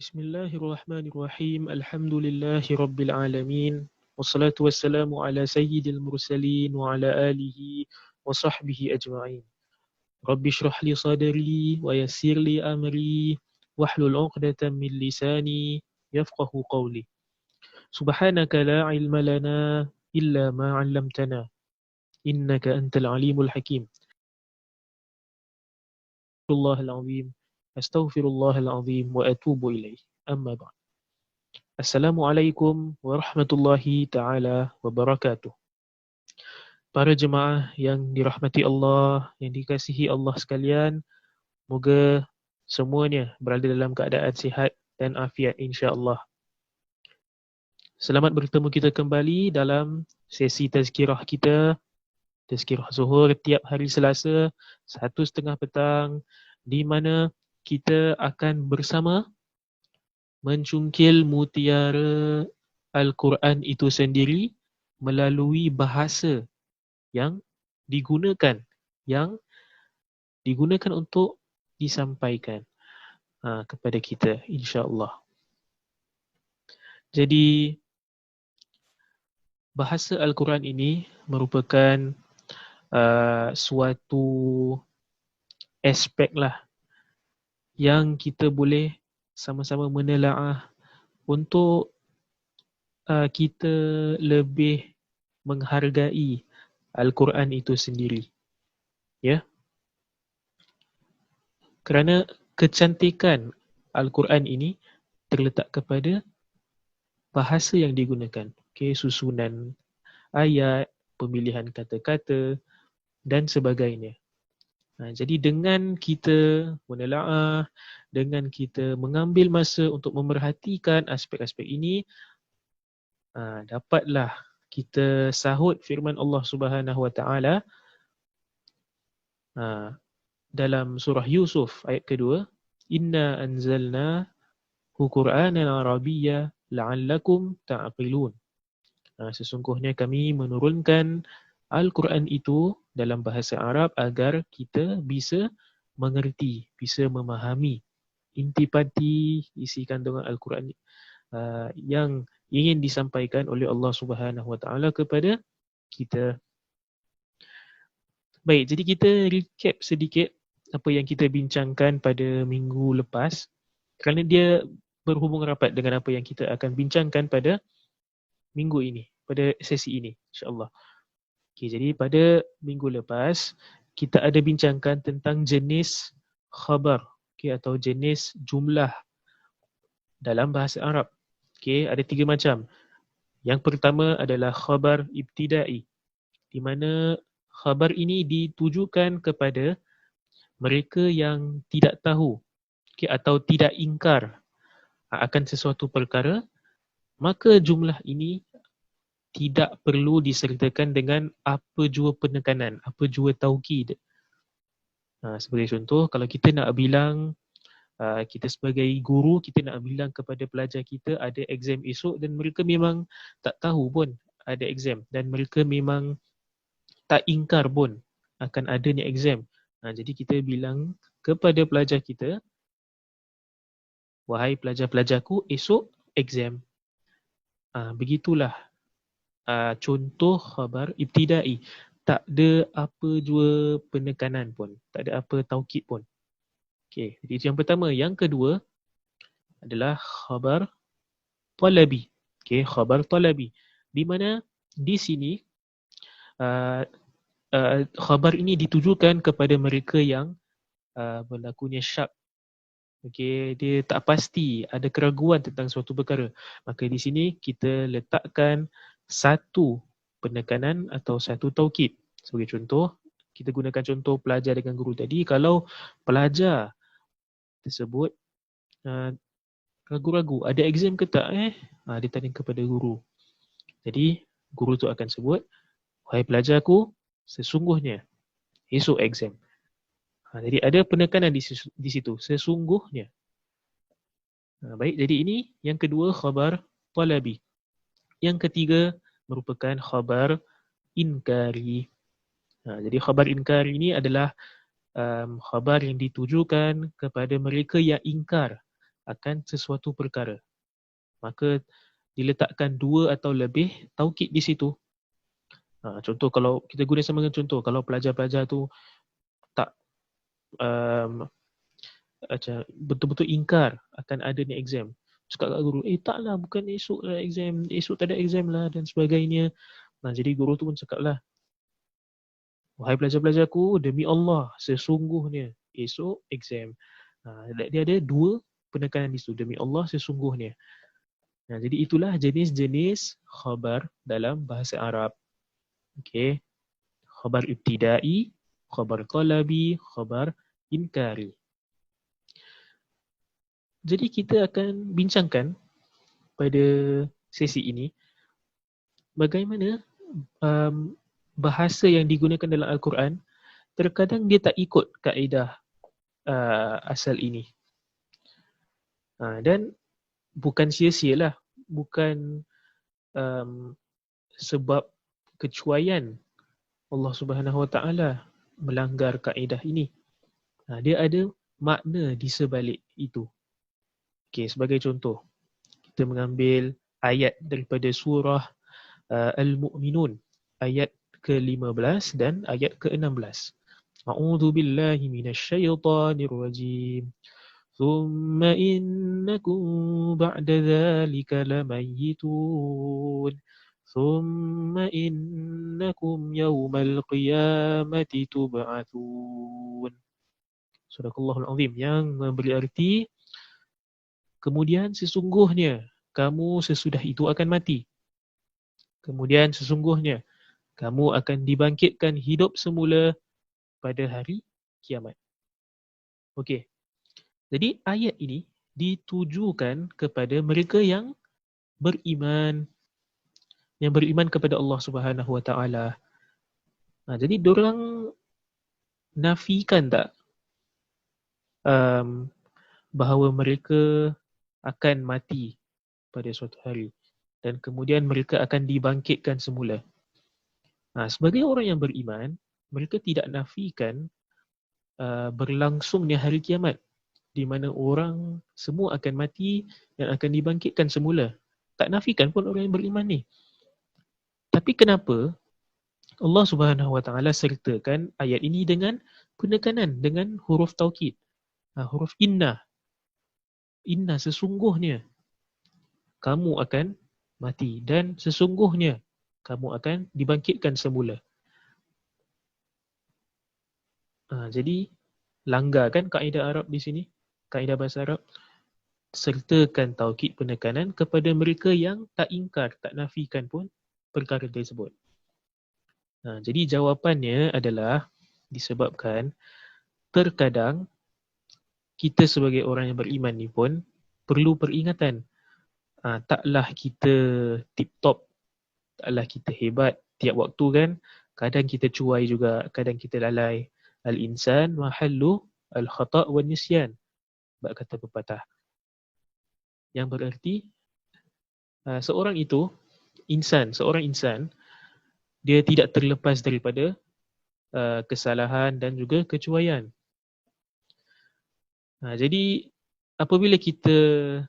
Bismillahirrahmanirrahim. Alhamdulillahi rabbil alamin. Wassalatu wassalamu ala sayyidil mursalin wa ala alihi wa sahbihi ajma'in. Rabbi shrah li sadri wa yassir li amri wahlul 'uqdatam min lisani yafqahu qawli. Subhanaka la ilma lana illa ma 'allamtana innaka antal alimul hakim. Astaghfirullahal azim. Astaghfirullahal azim wa atubu ilaih. Amma ba'd. Assalamualaikum warahmatullahi taala wabarakatuh. Para jemaah yang dirahmati Allah, yang dikasihi Allah sekalian, moga semuanya berada dalam keadaan sihat dan afiat insya-Allah. Selamat bertemu kita kembali dalam sesi tazkirah kita, tazkirah Zuhur tiap hari Selasa 1:30 petang, di mana kita akan bersama mencungkil mutiara Al-Quran itu sendiri melalui bahasa yang digunakan untuk disampaikan kepada kita, insya-Allah. Jadi bahasa Al-Quran ini merupakan suatu aspek lah yang kita boleh sama-sama menelaah untuk kita lebih menghargai Al-Quran itu sendiri. Ya. Kerana kecantikan Al-Quran ini terletak kepada bahasa yang digunakan. Susunan ayat, pemilihan kata-kata dan sebagainya. Jadi dengan kita menelaah, dengan kita mengambil masa untuk memerhatikan aspek-aspek ini, dapatlah kita sahut firman Allah Subhanahu Wa Taala dalam surah Yusuf ayat kedua, Inna anzalna Qur'anan Arabiyya la'allakum ta'qilun. Sesungguhnya kami menurunkan Al-Quran itu dalam bahasa Arab agar kita bisa mengerti, bisa memahami intipati isi kandungan Al-Quran yang ingin disampaikan oleh Allah Subhanahu Wa Taala kepada kita. Baik, jadi kita recap sedikit apa yang kita bincangkan pada minggu lepas, kerana dia berhubung rapat dengan apa yang kita akan bincangkan pada minggu ini, pada sesi ini, insya-Allah. Jadi pada minggu lepas kita ada bincangkan tentang jenis khabar, atau jenis jumlah dalam bahasa Arab. Ada 3 macam. Yang pertama adalah khabar ibtidai, di mana khabar ini ditujukan kepada mereka yang tidak tahu atau tidak ingkar akan sesuatu perkara, maka jumlah ini tidak perlu disertakan dengan apa jua penekanan, apa jua taukid. Sebagai contoh, kalau kita nak bilang, kita sebagai guru, kita nak bilang kepada pelajar kita ada exam esok dan mereka memang tak tahu pun ada exam dan mereka memang tak ingkar pun akan adanya exam. Jadi kita bilang kepada pelajar kita, wahai pelajar-pelajarku, esok exam. Begitulah contoh khabar ibtidai. Tak ada apa jua penekanan pun, tak ada apa taukid pun. Jadi itu yang pertama. Yang kedua adalah khabar talabi. Khabar talabi. Di mana di sini khabar ini ditujukan kepada mereka yang berlakunya syak. Dia tak pasti, ada keraguan tentang suatu perkara. Maka di sini kita letakkan satu penekanan atau satu taukid. Sebagai contoh, kita gunakan contoh pelajar dengan guru tadi. Kalau pelajar tersebut ragu-ragu, ada exam ke tak? Dia tanya kepada guru. Jadi, guru tu akan sebut, wahai pelajarku, sesungguhnya esok exam. Jadi ada penekanan di situ, sesungguhnya. Baik, jadi ini yang kedua khabar talabi. Yang ketiga merupakan khabar inkari. Jadi khabar inkari ini adalah khabar yang ditujukan kepada mereka yang ingkar akan sesuatu perkara. Maka diletakkan 2 atau lebih taukid di situ. Contoh kalau kita guna sama dengan contoh, kalau pelajar-pelajar tu tak macam betul-betul ingkar akan adanya exam. Cakap kat guru, taklah, bukan esok lah exam, esok tak ada exam lah dan sebagainya. Jadi guru tu pun cakap lah, wahai pelajar-pelajarku, demi Allah, sesungguhnya esok exam. Dia ada 2 penekanan di situ, demi Allah sesungguhnya. Jadi itulah jenis-jenis khabar dalam bahasa Arab. Okey. Khabar ibtidai, khabar talabi, khabar inkari. Jadi kita akan bincangkan pada sesi ini bagaimana bahasa yang digunakan dalam Al-Quran terkadang dia tak ikut kaedah asal ini. Dan bukan sia-sialah, bukan sebab kecuaian Allah Subhanahu Wa Taala melanggar kaedah ini. Dia ada makna di sebalik itu. Okey, sebagai contoh, kita mengambil ayat daripada surah Al-Mu'minun, ayat ke-15 dan ayat ke-16. A'udzu billahi minasyaitonir rajim. Thumma innakum ba'da dzalika lamayyitun. Thumma innakum yawmal qiyamati tub'atsun. Sadaqallahul azim, yang memberi arti kemudian sesungguhnya kamu sesudah itu akan mati. Kemudian sesungguhnya kamu akan dibangkitkan hidup semula pada hari kiamat. Okey. Jadi ayat ini ditujukan kepada mereka yang beriman kepada Allah Subhanahu Wa Taala. Jadi diorang nafikan tak bahawa mereka akan mati pada suatu hari dan kemudian mereka akan dibangkitkan semula. Sebagai orang yang beriman, mereka tidak nafikan berlangsungnya hari kiamat di mana orang semua akan mati dan akan dibangkitkan semula. Tak nafikan pun orang yang beriman ni. Tapi kenapa Allah Subhanahu Wa Taala sertakan ayat ini dengan penekanan, dengan huruf taukid, huruf inna. Inna, sesungguhnya kamu akan mati dan sesungguhnya kamu akan dibangkitkan semula. Jadi langgar kan kaedah Arab di sini, kaedah bahasa Arab, sertakan taukid penekanan kepada mereka yang tak ingkar, tak nafikan pun perkara tersebut. Jadi jawapannya adalah disebabkan terkadang kita sebagai orang yang beriman ni pun perlu peringatan. Taklah kita tip-top, taklah kita hebat tiap waktu kan. Kadang kita cuai juga, kadang kita lalai. Al-insan mahallu al-khata' wa nisyan. Bab kata pepatah. Yang bererti seorang insan, dia tidak terlepas daripada kesalahan dan juga kecuaian. Jadi apabila kita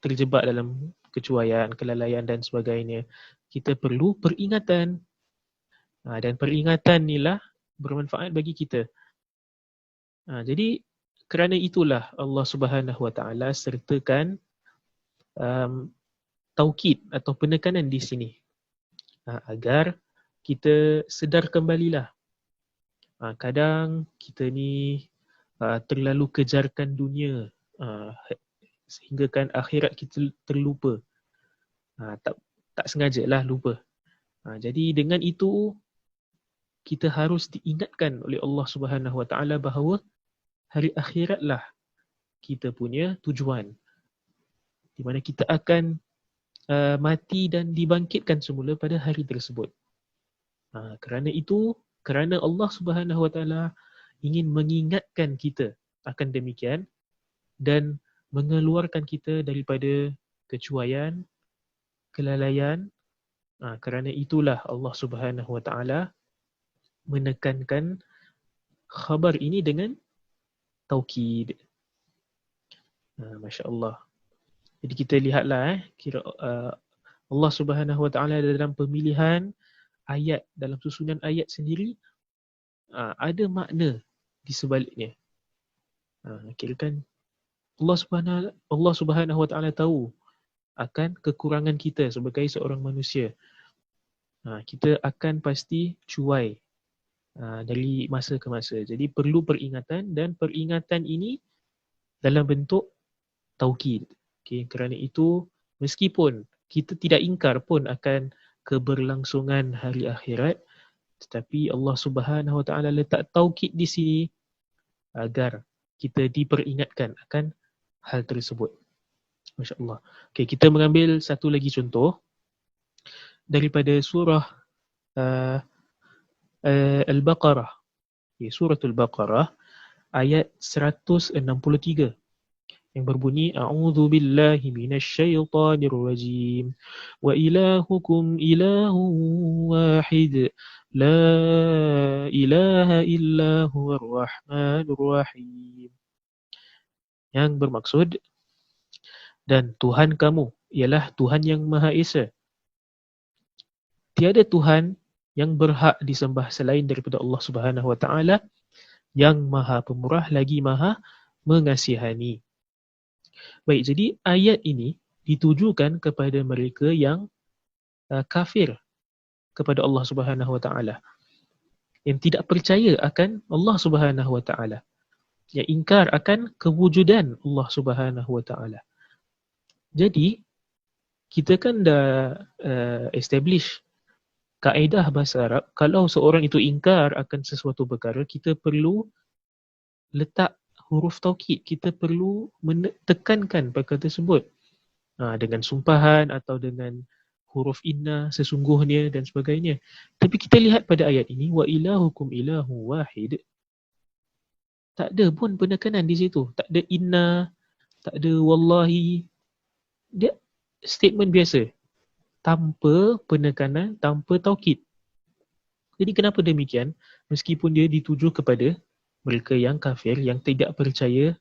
terjebak dalam kecuaian, kelalaian dan sebagainya, kita perlu peringatan. Dan peringatan inilah bermanfaat bagi kita. Jadi kerana itulah Allah Subhanahu Wa Taala sertakan taukid atau penekanan di sini agar kita sedar kembalilah. Kadang kita ni terlalu kejarkan dunia sehingga kan akhirat kita terlupa. Tak sengajalah lupa. Jadi dengan itu kita harus diingatkan oleh Allah Subhanahu Wa Taala bahawa hari akhiratlah kita punya tujuan, di mana kita akan mati dan dibangkitkan semula pada hari tersebut. Kerana itu, kerana Allah Subhanahu Wa Taala ingin mengingatkan kita akan demikian dan mengeluarkan kita daripada kecuaian, kelalaian. Kerana itulah Allah Subhanahu Wa Taala menekankan khabar ini dengan taukid. Masya Allah. Jadi kita lihatlah kira Allah Subhanahu Wa Taala dalam pemilihan ayat, dalam susunan ayat sendiri ada makna di sebaliknya. Kirakan Allah Subhanahu Wa Taala tahu akan kekurangan kita sebagai seorang manusia. Kita akan pasti cuai dari masa ke masa. Jadi perlu peringatan, dan peringatan ini dalam bentuk taukid. Okay, kerana itu meskipun kita tidak ingkar pun akan keberlangsungan hari akhirat, tetapi Allah Subhanahu Wa Taala letak taukid di sini agar kita diperingatkan akan hal tersebut. Masya-Allah. Okay, kita mengambil satu lagi contoh daripada surah Al-Baqarah. Okay, surah Al-Baqarah ayat 163 yang berbunyi a'udzu billahi minasyaitonir rajim wa ilahukum ilahun wahid la ilaha illa huwar rahmanur rahim. Yang bermaksud, dan Tuhan kamu ialah Tuhan yang Maha Esa. Tiada Tuhan yang berhak disembah selain daripada Allah Subhanahu Wa Taala yang Maha Pemurah lagi Maha Mengasihani. Baik, jadi ayat ini ditujukan kepada mereka yang kafir kepada Allah Subhanahu Wa Taala, yang tidak percaya akan Allah Subhanahu Wa Taala, yang ingkar akan kewujudan Allah Subhanahu Wa Taala. Jadi kita kan dah establish kaedah bahasa Arab, kalau seorang itu ingkar akan sesuatu perkara, kita perlu letak huruf taukid, kita perlu tekankan perkara tersebut dengan sumpahan atau dengan huruf inna, sesungguhnya dan sebagainya. Tapi kita lihat pada ayat ini, wa ilahukum ilahu wahid, tak ada pun penekanan di situ, tak ada inna, tak ada wallahi. Dia statement biasa, tanpa penekanan, tanpa taukid. Jadi kenapa demikian? Meskipun dia dituju kepada mereka yang kafir, yang tidak percaya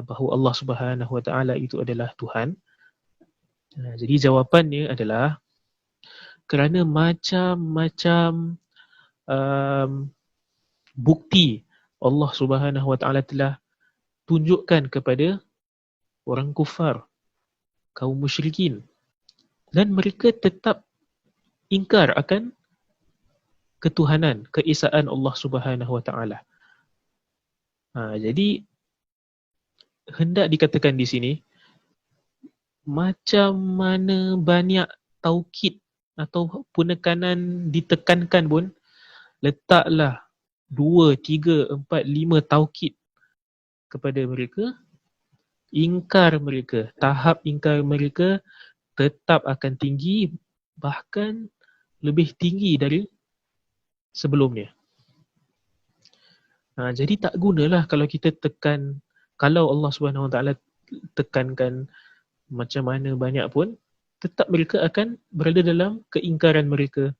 bahawa Allah Subhanahu Wa Taala itu adalah Tuhan. Jadi jawapannya adalah kerana macam-macam bukti Allah Subhanahu Wa Taala telah tunjukkan kepada orang kufar, kaum musyrikin, dan mereka tetap ingkar akan ketuhanan, keesaan Allah Subhanahu Wa Taala. Jadi hendak dikatakan di sini, macam mana banyak taukid atau penekanan ditekankan pun, letaklah 2, 3, 4, 5 taukid kepada mereka, ingkar mereka, tahap ingkar mereka tetap akan tinggi, bahkan lebih tinggi dari sebelumnya. Jadi tak gunalah kalau kita tekan, kalau Allah Subhanahu Wa Taala tekankan macam mana banyak pun, tetap mereka akan berada dalam keingkaran mereka.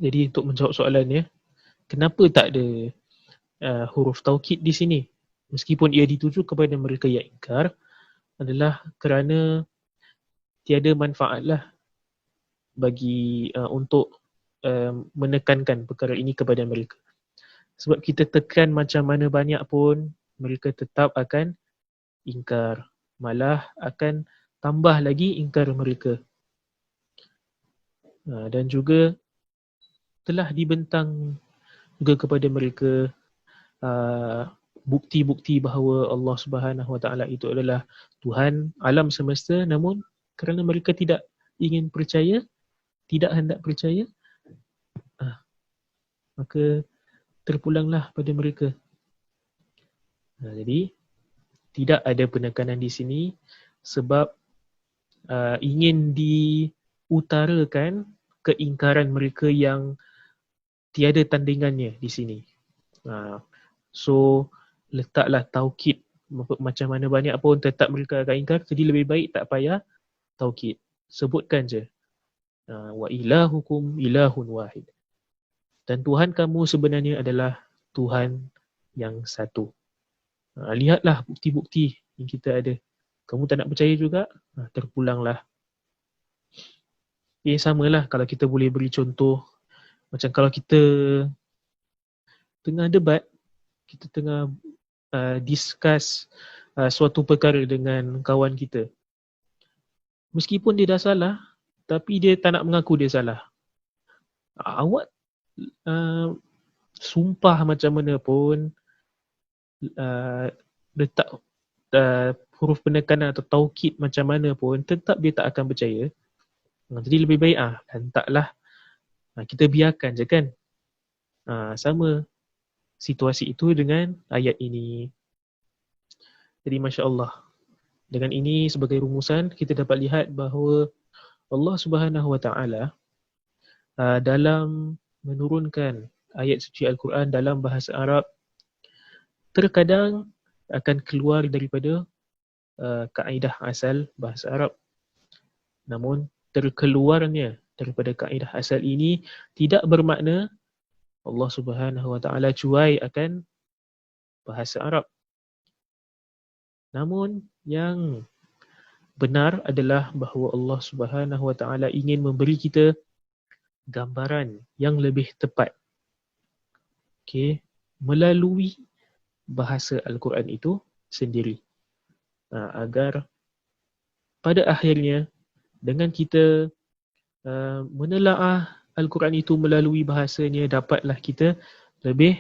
Jadi untuk menjawab soalannya, kenapa tak ada huruf taukid di sini meskipun ia dituju kepada mereka yang ingkar, adalah kerana tiada manfaatlah bagi untuk menekankan perkara ini kepada mereka. Sebab kita tekan macam mana banyak pun, mereka tetap akan ingkar, malah akan tambah lagi ingkar mereka. Dan juga telah dibentang juga kepada mereka bukti-bukti bahawa Allah Subhanahu Wa Taala itu adalah Tuhan alam semesta, namun kerana mereka tidak ingin percaya, tidak hendak percaya, maka terpulanglah pada mereka. Jadi tidak ada penekanan di sini sebab ingin diutarakan keingkaran mereka yang tiada tandingannya di sini. So letaklah taukid, macam mana banyak pun tetap mereka akan ingkar, jadi lebih baik tak payah taukid, sebutkan je wa ilahukum ilahun wahid, dan Tuhan kamu sebenarnya adalah Tuhan yang satu. Lihatlah bukti-bukti yang kita ada. Kamu tak nak percaya juga, terpulanglah. Samalah kalau kita boleh beri contoh. Macam kalau kita tengah debat, kita tengah discuss suatu perkara dengan kawan kita. Meskipun dia dah salah, tapi dia tak nak mengaku dia salah. Awak sumpah macam mana pun, letak huruf penekanan atau taukid macam mana pun, tetap dia tak akan percaya. Jadi lebih baik lantaklah kita biarkan je kan. Sama situasi itu dengan ayat ini. Jadi Masya Allah, dengan ini sebagai rumusan kita dapat lihat bahawa Allah Subhanahu Wa Taala dalam menurunkan ayat suci Al-Quran dalam bahasa Arab terkadang akan keluar daripada kaedah asal bahasa Arab. Namun terkeluarnya daripada kaedah asal ini tidak bermakna Allah Subhanahu Wa Taala cuai akan bahasa Arab. Namun yang benar adalah bahawa Allah Subhanahu Wa Taala ingin memberi kita gambaran yang lebih tepat. Melalui bahasa Al-Quran itu sendiri. Agar pada akhirnya dengan kita menelaah Al-Quran itu melalui bahasanya, dapatlah kita lebih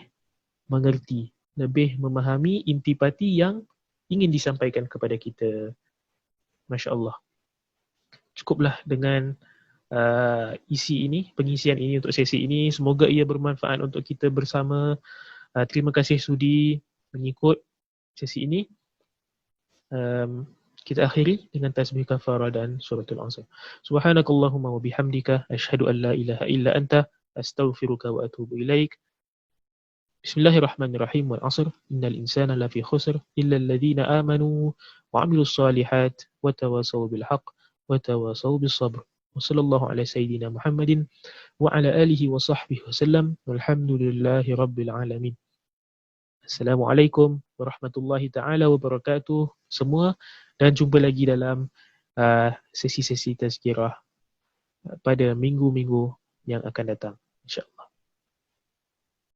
mengerti, lebih memahami intipati yang ingin disampaikan kepada kita. Masya Allah. Cukuplah dengan isi ini, pengisian ini untuk sesi ini. Semoga ia bermanfaat untuk kita bersama. Terima kasih sudi mengikut sesi ini. Kita akhiri dengan tasbih kafarah dan suratul Asr. Subhanakallahumma wa bihamdika asyhadu an la ilaha illa anta astaghfiruka wa atubu ilaik. Bismillahirrahmanirrahim. Wal 'asr innal insana lafi khusr illa alladhina amanu wa 'amilus solihat wa tawasaw bil haqq wa tawasaw bis sabr. Wa sallallahu ala sayyidina Muhammadin wa ala alihi wa sahbihi wasallam. Walhamdulillahi rabbil alamin. Assalamualaikum warahmatullahi taala wabarakatuh semua, dan jumpa lagi dalam sesi-sesi tazkirah pada minggu-minggu yang akan datang, insya-Allah.